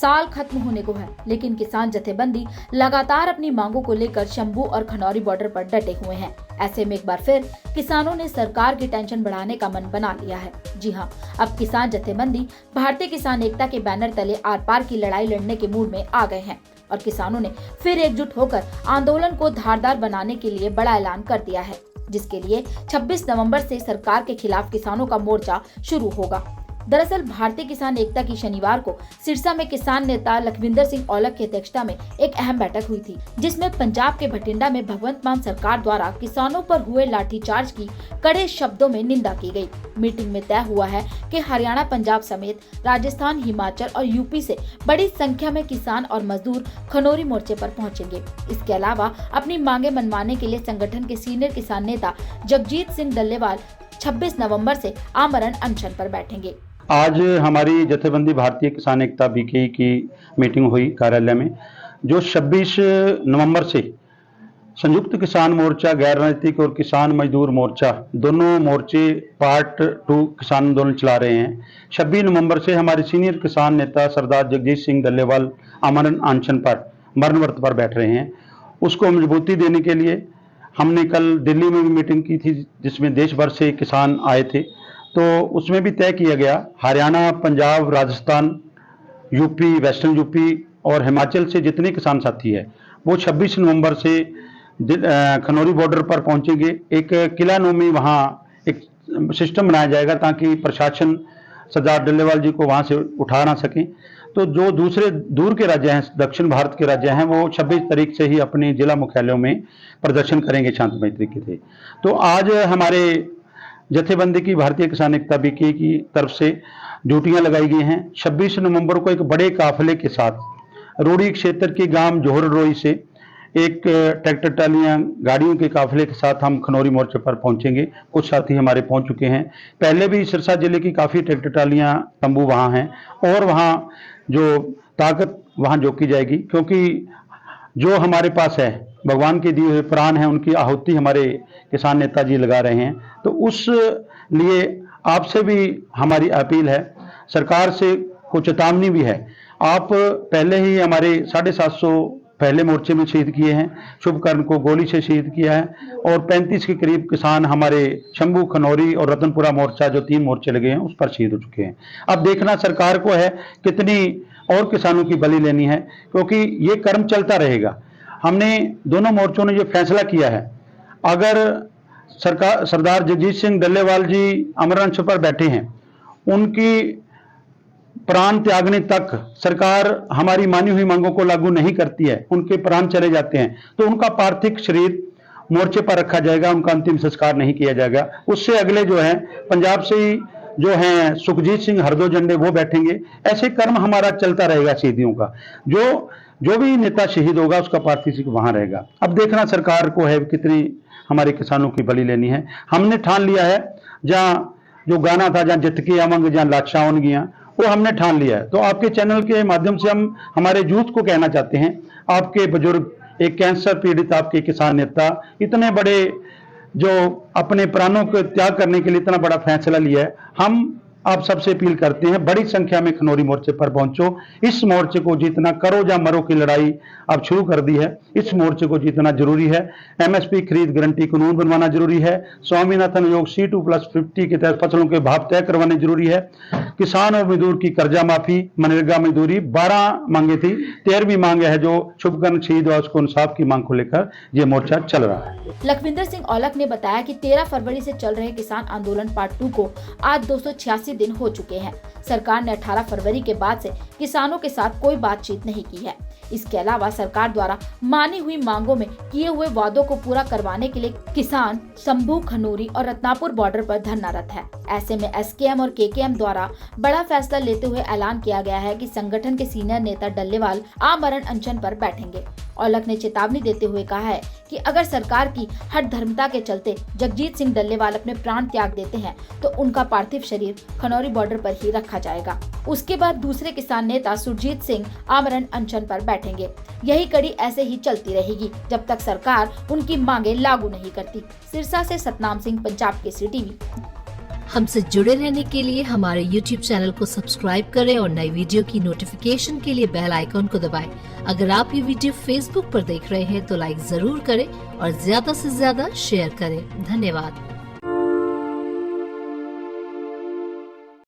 साल खत्म होने को है, लेकिन किसान जथेबंदी लगातार अपनी मांगों को लेकर शंभू और खनौरी बॉर्डर पर डटे हुए हैं। ऐसे में एक बार फिर किसानों ने सरकार की टेंशन बढ़ाने का मन बना लिया है। जी हां, अब किसान जथेबंदी भारतीय किसान एकता के बैनर तले आर पार की लड़ाई लड़ने के मूड में आ गए हैं और किसानों ने फिर एकजुट होकर आंदोलन को धारदार बनाने के लिए बड़ा ऐलान कर दिया है, जिसके लिए 26 नवंबर से सरकार के खिलाफ किसानों का मोर्चा शुरू होगा। दरअसल भारतीय किसान एकता की शनिवार को सिरसा में किसान नेता लखविंदर सिंह औलख की अध्यक्षता में एक अहम बैठक हुई थी, जिसमें पंजाब के बठिंडा में भगवंत मान सरकार द्वारा किसानों पर हुए लाठीचार्ज की कड़े शब्दों में निंदा की गई। मीटिंग में तय हुआ है कि हरियाणा, पंजाब समेत राजस्थान, हिमाचल और यूपी से बड़ी संख्या में किसान और मजदूर खनौरी मोर्चे पर पहुंचेंगे। इसके अलावा अपनी मांगे मनवाने के लिए संगठन के सीनियर किसान नेता जगजीत सिंह डल्लेवाल 26 नवंबर से आमरण अनशन पर बैठेंगे। आज हमारी जथेबंदी भारतीय किसान एकता बीके की मीटिंग हुई कार्यालय में, जो 26 नवंबर से संयुक्त किसान मोर्चा, गैर राजनीतिक और किसान मजदूर मोर्चा, दोनों मोर्चे पार्ट 2 किसान आंदोलन चला रहे हैं। 26 नवंबर से हमारे सीनियर किसान नेता सरदार जगजीत सिंह डल्लेवाल आमरण अनशन पर, मरण व्रत पर बैठ रहे हैं। उसको मजबूती देने के लिए हमने कल दिल्ली में भी मीटिंग की थी, जिसमें देश भर से किसान आए थे। तो उसमें भी तय किया गया, Haryana, Punjab, Rajasthan, UP, western UP और हिमाचल से जितने किसान साथी है वो 26 नवंबर से खनौरी बॉर्डर पर पहुंचेंगे। एक किला नोमी वहाँ एक सिस्टम बनाया जाएगा ताकि प्रशासन सरदार डल्लेवाल जी को वहाँ से उठा ना सकें। तो जो दूसरे दूर के राज्य हैं, दक्षिण भारत के राज्य हैं, वो 26 तारीख से ही अपने जिला मुख्यालयों में प्रदर्शन करेंगे शांतिमय तरीके से। तो आज हमारे जथेबंदी की भारतीय किसान एकता बीके की तरफ से ड्यूटियां लगाई गई हैं। 26 नवंबर को एक बड़े काफिले के साथ रोड़ी क्षेत्र के गांव जोहर रोई से एक ट्रैक्टर ट्रालियां गाड़ियों के काफिले के साथ हम खनौरी मोर्चे पर पहुंचेंगे। कुछ साथी हमारे पहुंच चुके हैं। पहले भी सिरसा जिले की काफ़ी ट्रैक्टर ट्रालियां तंबू वहाँ हैं और वहाँ जो ताकत वहाँ झोंकी जाएगी, क्योंकि जो हमारे पास है भगवान के दिए हुए प्राण हैं, उनकी आहुति हमारे किसान नेताजी लगा रहे हैं। तो उस लिए आपसे भी हमारी अपील है, सरकार से कुछ चेतावनी भी है। आप पहले ही हमारे 750 पहले मोर्चे में शहीद किए हैं, शुभकर्ण को गोली से शहीद किया है और 35 के करीब किसान हमारे शंभू, खनौरी और रतनपुरा मोर्चा, जो 3 मोर्चे लगे हैं, उस पर शहीद हो चुके हैं। अब देखना सरकार को है कितनी और किसानों की बलि लेनी है, क्योंकि ये कर्म चलता रहेगा। हमने दोनों मोर्चों ने ये फैसला किया है, अगर सरदार जगजीत सिंह डल्लेवाल जी अमरण अनशन पर बैठे हैं, उनकी प्राण त्यागने तक सरकार हमारी मानी हुई मांगों को लागू नहीं करती है, उनके प्राण चले जाते हैं, तो उनका पार्थिव शरीर मोर्चे पर रखा जाएगा, उनका अंतिम संस्कार नहीं किया जाएगा। उससे अगले जो है पंजाब से ही जो हैं सुखजीत सिंह हरदो झंडे, वो बैठेंगे। ऐसे कर्म हमारा चलता रहेगा शहीदियों का। जो भी नेता शहीद होगा उसका पार्थिव शरीर वहां रहेगा। अब देखना सरकार को है कितनी हमारे किसानों की बलि लेनी है। हमने ठान लिया है, जहाँ जो गाना था, जहाँ जित के अमंग जहाँ लाचाओं गया, वो हमने ठान लिया है। तो आपके चैनल के माध्यम से हम हमारे यूथ को कहना चाहते हैं, आपके बुजुर्ग, एक कैंसर पीड़ित आपके किसान नेता, इतने बड़े जो अपने प्राणों को त्याग करने के लिए इतना बड़ा फैसला लिया है, हम आप सबसे अपील करते हैं बड़ी संख्या में खनौरी मोर्चे पर पहुंचो। इस मोर्चे को जीतना, करो या मरो की लड़ाई अब शुरू कर दी है। इस मोर्चे को जीतना जरूरी है। एमएसपी खरीद गारंटी कानून बनवाना जरूरी है। स्वामीनाथन आयोग C2+50 के तहत फसलों के भाव तय करवाने जरूरी है। किसान और मजदूर की कर्जा माफी, मनरेगा मजदूरी, 12 मांगे थी, 13वीं मांग है जो शुभकर्ण शहीद हुआ, उसको इंसाफ की मांग को लेकर यह मोर्चा चल रहा है। लखविंदर सिंह औलख ने बताया कि 13 फरवरी से चल रहे किसान आंदोलन पार्ट 2 को आज 286 दिन हो चुके हैं। सरकार ने 18 फरवरी के बाद से किसानों के साथ कोई बातचीत नहीं की है। इसके अलावा सरकार द्वारा मानी हुई मांगों में किए हुए वादों को पूरा करवाने के लिए किसान शंभू, खनौरी और रत्नापुर बॉर्डर पर धरनारत है। ऐसे में एसकेएम और केकेएम द्वारा बड़ा फैसला लेते हुए ऐलान किया गया है कि संगठन के सीनियर नेता डल्लेवाल आमरण अनशन पर बैठेंगे। औलख ने चेतावनी देते हुए कहा है कि अगर सरकार की हठ धर्मता के चलते जगजीत सिंह डल्लेवाल अपने प्राण त्याग देते हैं तो उनका पार्थिव शरीर खनौरी बॉर्डर पर ही रखा जाएगा। उसके बाद दूसरे किसान नेता सुरजीत सिंह आमरण अनशन पर बैठेंगे। यही कड़ी ऐसे ही चलती रहेगी जब तक सरकार उनकी मांगे लागू नहीं करती। सिरसा से सतनाम सिंह, पंजाब केसरी टीवी। हमसे जुड़े रहने के लिए हमारे YouTube चैनल को सब्सक्राइब करें और नई वीडियो की नोटिफिकेशन के लिए बेल आइकॉन को दबाएं। अगर आप ये वीडियो Facebook पर देख रहे हैं तो लाइक जरूर करें और ज्यादा से ज्यादा शेयर करें। धन्यवाद।